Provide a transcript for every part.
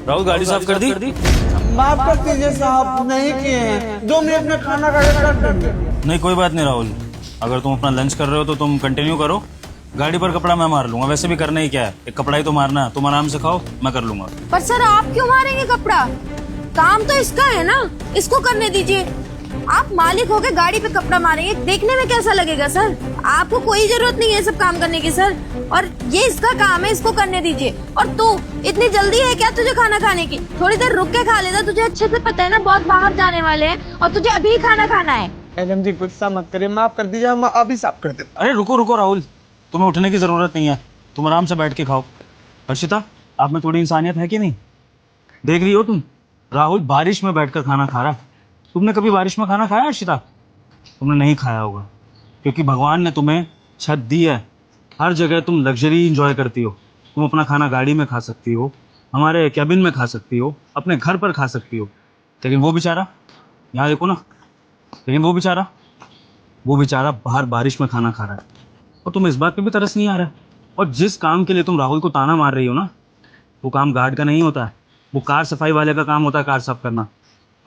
राहुल गाड़ी साफ कर दी? माफ कर दीजिए साहब, नहीं किए हैं। 2 मिनट में खाना खा के कर देंगे। नहीं कोई बात नहीं राहुल, अगर तुम अपना लंच कर रहे हो तो तुम कंटिन्यू करो, गाड़ी पर कपड़ा मैं मार लूंगा। वैसे भी करना ही क्या है, एक कपड़ा ही तो मारना है। तुम आराम से खाओ, मैं कर लूंगा। पर सर आप क्यों मारेंगे कपड़ा? काम तो इसका है ना, इसको करने दीजिए। आप मालिक होके गाड़ी पे कपड़ा मारेंगे, देखने में कैसा लगेगा सर? आपको कोई जरूरत नहीं है सब काम करने की सर, और ये इसका काम है, इसको करने दीजिए। और तू इतनी जल्दी है क्या तुझे खाना खाने की? थोड़ी देर रुक के खा लेता, तुझे अच्छे से पता है ना बहुत बाहर जाने वाले हैं और तुझे अभी खाना खाना है। मैडम जी गुस्सा मत करिए, माफ कर दीजिए, हम अभी साफ कर देते। अरे रुको रुको राहुल, तुम्हें उठने की जरूरत नहीं है, तुम आराम से बैठ के खाओ। हर्षिता, आप में थोड़ी इंसानियत है कि नहीं? देख रही हो तुम, राहुल बारिश में बैठकर खाना खा रहा है। तुमने कभी बारिश में खाना खाया हर्षिता? तुमने नहीं खाया होगा, क्योंकि भगवान ने तुम्हें छत दी है, हर जगह तुम लग्जरी एंजॉय करती हो। तुम अपना खाना गाड़ी में खा सकती हो, हमारे कैबिन में खा सकती हो, अपने घर पर खा सकती हो। लेकिन वो बेचारा, यहाँ देखो ना, लेकिन वो बेचारा बाहर बारिश में खाना खा रहा है, और तुम्हें इस बात पे भी तरस नहीं आ रहा है। और जिस काम के लिए तुम राहुल को ताना मार रही हो ना, वो काम गार्ड का नहीं होता है, वो कार सफाई वाले का काम होता है, कार साफ करना।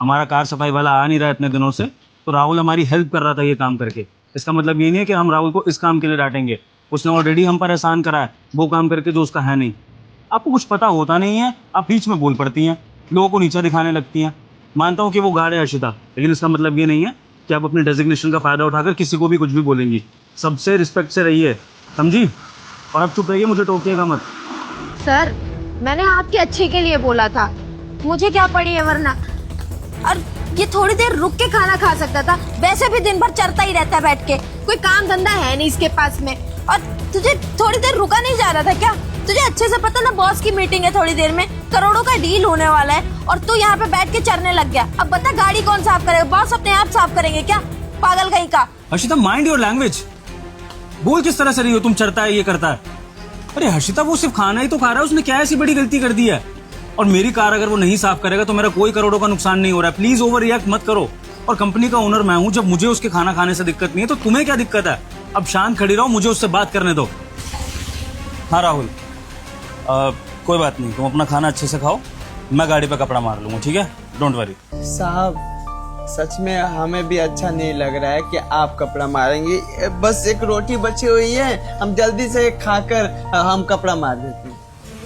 हमारा कार सफाई वाला आ नहीं रहा है इतने दिनों से, तो राहुल हमारी हेल्प कर रहा था ये काम करके। इसका मतलब ये नहीं है कि हम राहुल को इस काम के लिए डांटेंगे, उसने ऑलरेडी हम पर एहसान करा है वो काम करके जो उसका है नहीं। आपको कुछ पता होता नहीं है, आप बीच में बोल पड़ती हैं, लोगों को नीचा दिखाने लगती हैं। मानता हूँ कि वो गार्ड है हर्षिता, लेकिन इसका मतलब ये नहीं है कि आप अपने डेजिग्नेशन का फ़ायदा उठाकर किसी को भी कुछ भी बोलेंगी। सबसे रिस्पेक्ट से रहिए, समझी? और अब चुप रहिए, मुझे टोकिएगा मत। सर मैंने आपके अच्छे के लिए बोला था, मुझे क्या पड़ी है वरना। और ये थोड़ी देर रुक के खाना खा सकता था, वैसे भी दिन भर चरता ही रहता है बैठ के, कोई काम धंधा है नहीं इसके पास में। और तुझे थोड़ी देर रुका नहीं जा रहा था क्या? तुझे अच्छे से पता ना बॉस की मीटिंग है थोड़ी देर में, करोड़ों का डील होने वाला है, और तू यहाँ पे बैठ के चरने लग गया। अब बता गाड़ी कौन साफ करेगा? बॉस अपने आप साफ करेंगे क्या? पागल कहीं का। हर्षिता माइंड योर लैंग्वेज, बोल किस तरह से रही हो तुम? चरता है ये करता है। अरे हर्षिता वो सिर्फ खाना ही तो खा रहा है, उसने क्या ऐसी बड़ी गलती कर दी है? और मेरी कार अगर वो नहीं साफ करेगा तो मेरा कोई करोड़ों का नुकसान नहीं हो रहा है। प्लीज ओवर रिएक्ट मत करो। और कंपनी का ओनर मैं हूं, जब मुझे उसके खाना खाने से दिक्कत नहीं है तो तुम्हें क्या दिक्कत है? अब शांत खड़ी रहो, मुझे उससे बात करने दो। हाँ राहुल, कोई बात नहीं, तुम अपना खाना अच्छे से खाओ, मैं गाड़ी पे कपड़ा मार लूंगा, ठीक है? Don't worry. साहब सच में हमें भी अच्छा नहीं लग रहा है कि आप कपड़ा मारेंगे, बस एक रोटी बची हुई है, हम जल्दी से खाकर हम कपड़ा मार देते हैं।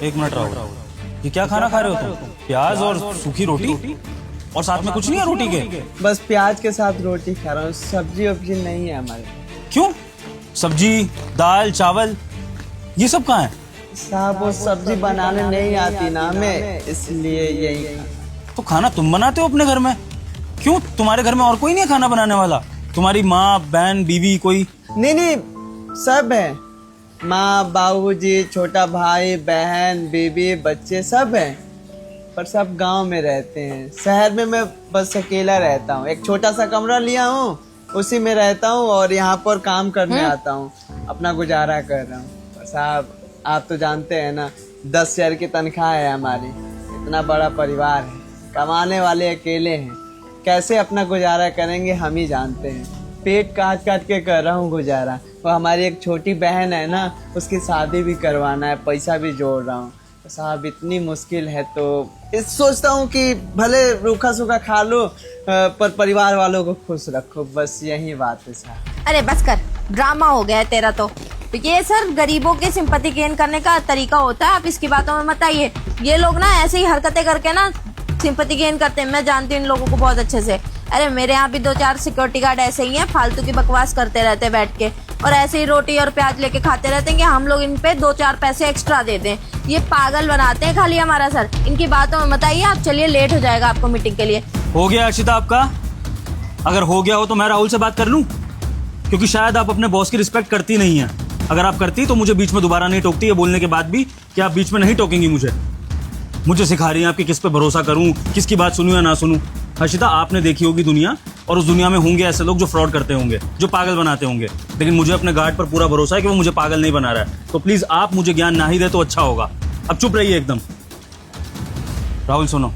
एक मिनट राहुल, ये क्या खाना खा रहे हो तुम? प्याज और सूखी रोटी, और साथ में कुछ नहीं है रोटी के? बस प्याज के साथ रोटी खा रहा हूँ, सब्जी वब्जी नहीं है हमारे। क्यों? सब्जी, दाल, चावल, ये सब कहाँ है? साहब वो सब्जी बनाने नहीं आती ना हमें, इसलिए यही तो खाना तुम बनाते हो अपने घर में? क्यों, तुम्हारे घर में और कोई नहीं है खाना बनाने वाला? तुम्हारी माँ, बहन, बीवी कोई? नहीं, सब है, माँ, बाबूजी, छोटा भाई, बहन, बीबी, बच्चे सब हैं, पर सब गांव में रहते हैं। शहर में मैं बस अकेला रहता हूँ, एक छोटा सा कमरा लिया हूँ, उसी में रहता हूँ और यहाँ पर काम करने आता हूँ, अपना गुजारा कर रहा हूँ। साहब आप तो जानते हैं ना, 10,000 की तनख्वाह है हमारी, इतना बड़ा परिवार है, कमाने वाले अकेले हैं, कैसे अपना गुजारा करेंगे हम ही जानते हैं। पेट काट काट के कर रहा हूँ गुजारा। वो हमारी एक छोटी बहन है ना, उसकी शादी भी करवाना है, पैसा भी जोड़ रहा हूँ। तो साहब इतनी मुश्किल है, तो सोचता हूँ कि भले रूखा सूखा खा लो पर परिवार वालों को खुश रखो, बस यही बात है साहब। अरे बस कर, ड्रामा हो गया है तेरा तो। ये सर गरीबों की सिंपैथी गेन करने का तरीका होता है, आप इसकी बातों में मत आइए। ये लोग ना ऐसे ही हरकतें करके ना सिंपैथी गेन करते हैं, मैं जानती हूँ इन लोगों को बहुत अच्छे से। अरे मेरे यहाँ भी 2-4 सिक्योरिटी गार्ड ऐसे ही हैं, फालतू की बकवास करते रहते हैं बैठ के, और ऐसे ही रोटी और प्याज लेके खाते रहते हैं कि हम लोग इन पे 2-4 पैसे एक्स्ट्रा दे दें। ये पागल बनाते हैं खाली हमारा सर, इनकी बातों में मत आइए आप। चलिए लेट हो जाएगा आपको मीटिंग के लिए। हो गया हर्षिता आपका? अगर हो गया हो तो मैं राहुल से बात कर लूं, क्योंकि शायद आप अपने बॉस की रिस्पेक्ट करती नहीं है। अगर आप करती तो मुझे बीच में दोबारा नहीं टोकती, ये बोलने के बाद भी कि आप बीच में नहीं टोकेंगी मुझे सिखा रही हैं आप कि किस पे भरोसा करूं, किसकी बात सुनूं या ना सुनूं। हर्षिता आपने देखी होगी दुनिया, और उस दुनिया में होंगे ऐसे लोग जो फ्रॉड करते होंगे, जो पागल बनाते होंगे, लेकिन मुझे अपने गार्ड पर पूरा भरोसा है कि वो मुझे पागल नहीं बना रहा है। तो प्लीज आप मुझे ज्ञान ना ही दे तो अच्छा होगा। अब चुप रहिए एकदम। राहुल सुनो,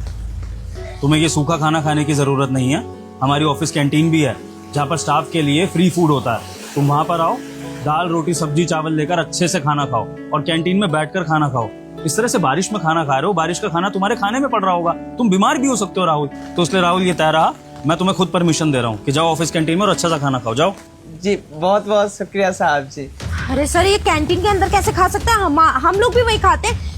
तुम्हें ये सूखा खाना खाने की जरूरत नहीं है, हमारी ऑफिस कैंटीन भी है जहाँ पर स्टाफ के लिए फ्री फूड होता है। तुम वहां पर आओ, दाल रोटी सब्जी चावल लेकर अच्छे से खाना खाओ, और कैंटीन में बैठकर खाना खाओ। इस तरह से बारिश में खाना खा रहे हो, बारिश का खाना तुम्हारे खाने में पड़ रहा होगा, तुम बीमार भी हो सकते हो राहुल। तो इसलिए राहुल ये तय रहा, मैं तुम्हें खुद परमिशन दे रहा हूँ कि जाओ ऑफिस कैंटीन में और अच्छा सा खाना खाओ, जाओ। जी बहुत बहुत शुक्रिया साहब जी। अरे सर, ये कैंटीन के अंदर कैसे खा सकते हैं? हम लोग भी वही खाते हैं।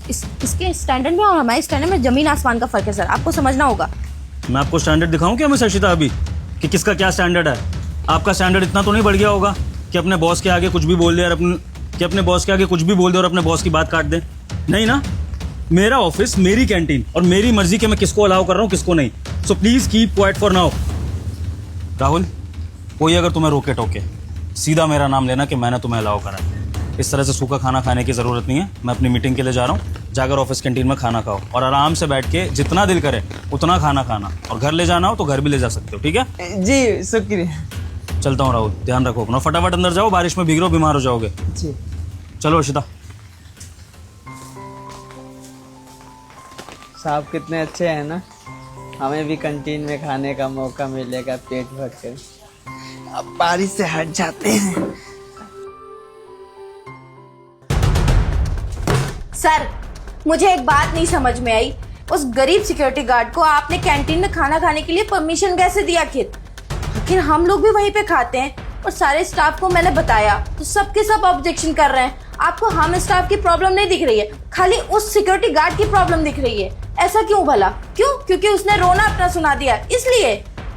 इसके स्टैंडर्ड में और हमारे स्टैंडर्ड में जमीन आसमान का फर्क है सर, आपको समझना होगा। मैं आपको स्टैंडर्ड दिखाऊं क्या मिस हर्षिता अभी, कि किसका क्या स्टैंडर्ड है? आपका स्टैंडर्ड इतना तो नहीं बढ़ गया होगा कि अपने बॉस के आगे कुछ भी बोल दे और अपने बॉस के आगे कुछ भी बोल दे और अपने बॉस की बात काट दे? नहीं ना, मेरा ऑफिस, मेरी कैंटीन और मेरी मर्जी के मैं किसको अलाउ कर रहा हूँ किसको नहीं। So please keep quiet for now. Rahul, कोई अगर तुम्हें रोके टोके, सीधा मेरा नाम लेना कि मैंने तुम्हें अलाउ करा। इस तरह से सूखा खाना खाने की जरूरत नहीं है। मैं अपनी मीटिंग के लिए जा रहा हूँ, जाकर ऑफिस कैंटीन में खाना खाओ और आराम से बैठ के जितना दिल करे उतना खाना खाना, और घर ले जाना हो तो घर भी ले जा सकते हो, ठीक है? जी शुक्रिया। चलता हूँ राहुल, ध्यान रखो अपना, फटाफट अंदर जाओ, बारिश में भीग रहे हो, बीमार हो जाओगे। जी चलो हर्षिता। साहब कितने अच्छे हैं ना, हमें भी कैंटीन में खाने का मौका मिलेगा पेट भर कर। अब बारिश से हट जाते हैं। सर, मुझे एक बात नहीं समझ में आई, उस गरीब सिक्योरिटी गार्ड को आपने कैंटीन में खाना खाने के लिए परमिशन कैसे दिया? आखिर हम लोग भी वहीं पे खाते हैं और सारे स्टाफ को मैंने बताया तो सबके सब ऑब्जेक्शन कर रहे हैं। आपको हम स्टाफ की प्रॉब्लम नहीं दिख रही है, खाली उस सिक्योरिटी गार्ड की प्रॉब्लम दिख रही है। ऐसा क्यों भला? क्यों? क्योंकि उसने रोना अपना सुना दिया, इसलिए?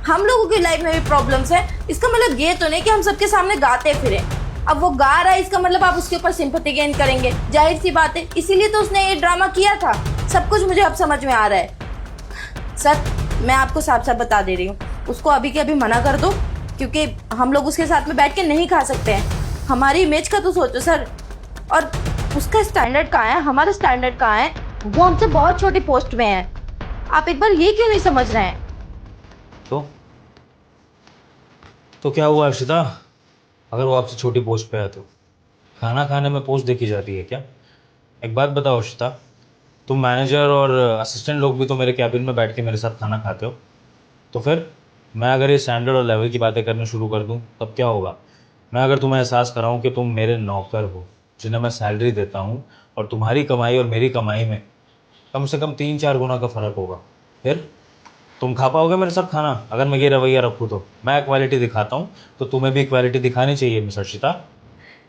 हम लोगों की लाइफ में भी प्रॉब्लम्स है, इसका मतलब ये तो नहीं कि हम सबके सामने गाते फिरे। अब वो गा रहा है, इसका मतलब आप उसके ऊपर सिंपैथी गेन करेंगे, जाहिर सी बात है। इसीलिए तो उसने ये ड्रामा किया था। सब कुछ मुझे अब समझ में आ रहा है। सर, मैं आपको साफ साफ बता दे रही हूँ, उसको अभी के अभी मना कर दो, क्योंकि हम लोग उसके साथ में बैठ के नहीं खा सकते हैं। हमारी इमेज का तो सोचो सर, और उसका स्टैंडर्ड कहाँ है, हमारा स्टैंडर्ड कहाँ है? वो हमसे बहुत छोटी पोस्ट में है। आप एक बार ये क्यों नहीं समझ रहे हैं? तो क्या हुआ हर्षिता, अगर वो आपसे छोटी पोस्ट पे है तो खाना खाने में पोस्ट देखी जाती है क्या? एक बात बताओ हर्षिता, तुम मैनेजर और असिस्टेंट लोग भी तो मेरे कैबिन में बैठ के मेरे साथ खाना खाते हो, तो फिर मैं अगर ये स्टैंडर्ड और लेवल की बातें करना शुरू कर दूं तब क्या होगा? मैं अगर तुम्हें एहसास कराऊं कि तुम मेरे नौकर हो जिन्हें मैं सैलरी देता हूं, और तुम्हारी कमाई और मेरी कमाई में कम से कम 3-4 गुना का फ़र्क होगा, फिर तुम खा पाओगे मेरे साथ खाना? अगर मैं ये रवैया रखूँ तो मैं इक्वालिटी दिखाता हूँ, तो तुम्हें भी इक्वालिटी दिखानी चाहिए मिस हर्षिता।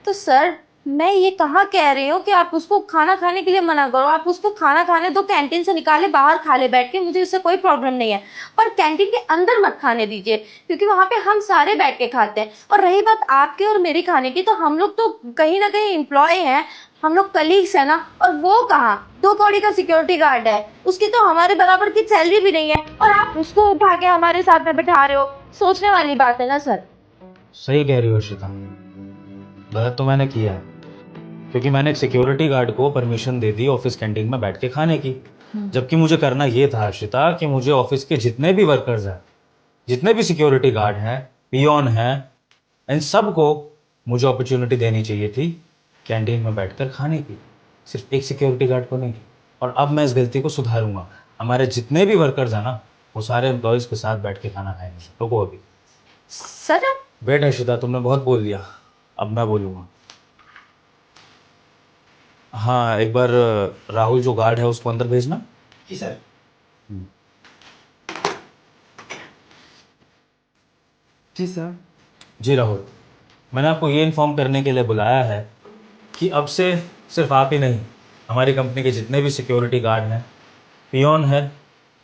तो सर, मैं ये कहाँ कह रही हूँ कि आप उसको खाना खाने के लिए मना करो। आप उसको खाना खाने दो, कैंटीन से निकाले, बाहर खा ले बैठ के, मुझे उससे कोई प्रॉब्लम नहीं है। पर कैंटीन के अंदर मत खाने दीजिए, क्योंकि वहाँ पे हम सारे बैठ के खाते हैं। और रही बात आपके और मेरी खाने की, तो हम लोग तो कहीं ना कहीं एम्प्लॉय हैं, हम लोग कलीग्स है ना। और वो कहाँ 2 कौड़ी का सिक्योरिटी गार्ड है, उसकी तो हमारे बराबर की सैलरी भी नहीं है, और आप उसको उठा के हमारे साथ में बैठा रहे हो। सोचने वाली बात है ना सर। सही कह रही हो हर्षिता, गलत तो मैंने किया है, क्योंकि मैंने एक सिक्योरिटी गार्ड को permission they the office canteen में बैठ के खाने की, जबकि मुझे करना ये था हर्षिता कि मुझे ऑफिस के जितने भी वर्कर्स हैं, जितने भी सिक्योरिटी गार्ड हैं, पियोन हैं, इन सबको मुझे अपॉर्चुनिटी देनी चाहिए थी कैंटीन में बैठकर खाने की, सिर्फ एक सिक्योरिटी गार्ड को नहीं। और अब मैं इस गलती को सुधारूंगा। हमारे जितने भी वर्कर्स हैं ना, वो सारे एम्प्लॉयज़ के साथ बैठ के खाना खाएंगे। रुको अभी सर, वेट हर्षिता, तुमने बहुत बोल दिया, अब मैं बोलूँगा। हाँ, एक बार राहुल जो गार्ड है उसको अंदर भेजना। जी सर। जी सर। जी राहुल, मैंने आपको ये इन्फॉर्म करने के लिए बुलाया है कि अब से सिर्फ आप ही नहीं, हमारी कंपनी के जितने भी सिक्योरिटी गार्ड हैं, पियोन है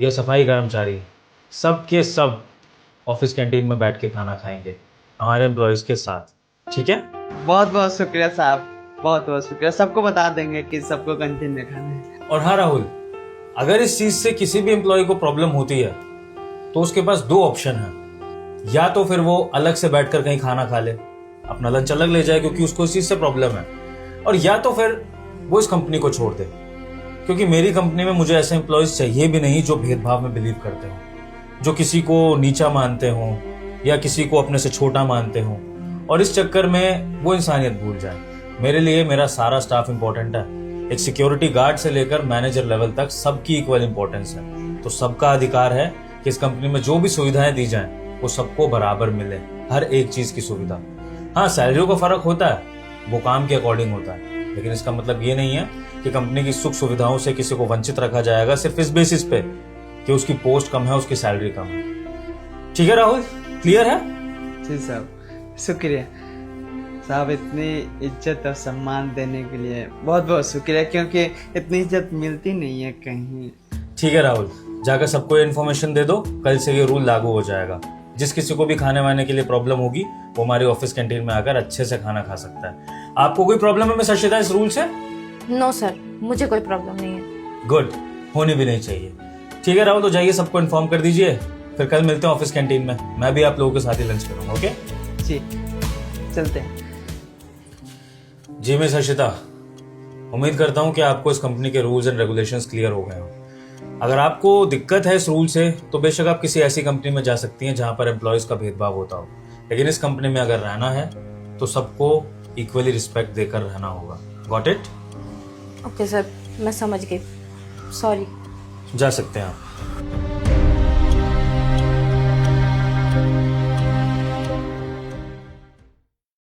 या सफाई कर्मचारी, सब के सब ऑफिस कैंटीन में बैठ के खाना खाएंगे हमारे एम्प्लॉयज़ के साथ, ठीक है? बहुत बहुत शुक्रिया साहब, बहुत बहुत शुक्रिया। सबको बता देंगे कि सबको कैंटीन में खाना है। और हाँ राहुल, अगर इस चीज़ से किसी भी एम्प्लॉय को प्रॉब्लम होती है तो उसके पास 2 ऑप्शन हैं। या तो फिर वो अलग से बैठकर कहीं खाना खा ले, अपना लंच अलग ले जाए क्योंकि उसको इस चीज़ से प्रॉब्लम है, और या तो फिर वो इस कंपनी को छोड़ दे, क्योंकि मेरी कंपनी में मुझे ऐसे एम्प्लॉयज़ चाहिए भी नहीं जो भेदभाव में बिलीव करते हों, जो किसी को नीचा मानते हों या किसी को अपने से छोटा मानते हों, और इस चक्कर में वो इंसानियत भूल जाए। मेरे लिए मेरा सारा स्टाफ इंपॉर्टेंट है। एक सिक्योरिटी गार्ड से लेकर मैनेजर लेवल तक सबकी इक्वल इंपॉर्टेंस है। तो सबका अधिकार है कि इस कंपनी में जो भी सुविधाएं दी जाएं वो सबको बराबर मिले, हर एक चीज की सुविधा। हाँ, सैलरी का फर्क होता है, वो काम के अकॉर्डिंग होता है, लेकिन इसका मतलब ये नहीं है कि कंपनी की सुख सुविधाओं से किसी को वंचित रखा जाएगा सिर्फ इस बेसिस पे कि उसकी पोस्ट कम है, उसकी सैलरी कम है। ठीक है राहुल, क्लियर है? जी साहब, शुक्रिया साहब, इतनी इज्जत और सम्मान देने के लिए बहुत बहुत शुक्रिया, क्योंकि इतनी इज्जत मिलती नहीं है कहीं। ठीक है राहुल, जाकर सबको ये इन्फॉर्मेशन दे दो, कल से ये रूल लागू हो जाएगा। जिस किसी को भी खाने वाने के लिए प्रॉब्लम होगी वो हमारी ऑफिस कैंटीन में आकर अच्छे से खाना खा सकता है। आपको कोई प्रॉब्लम है मिस हर्षिता इस रूल से? नो सर, मुझे कोई प्रॉब्लम नहीं है। गुड, होनी भी नहीं चाहिए। ठीक है राहुल, तो जाइए सबको इन्फॉर्म कर दीजिए, फिर कल मिलते हैं ऑफिस कैंटीन में। मैं भी आप लोगों के साथ ही लंच करूंगा। ओके जी, चलते हैं। जी मिस हर्षिता, उम्मीद करता हूं कि आपको इस कंपनी के रूल्स एंड रेगुलेशंस क्लियर हो गए हों। अगर आपको दिक्कत है इस रूल से तो बेशक आप किसी ऐसी कंपनी में जा सकती हैं जहां पर एम्प्लॉयज का भेदभाव होता हो, लेकिन इस कंपनी में अगर रहना है तो सबको इक्वली रिस्पेक्ट देकर रहना होगा। Got it? ओके सर, मैं समझ गई, सॉरी। जा सकते हैं आप।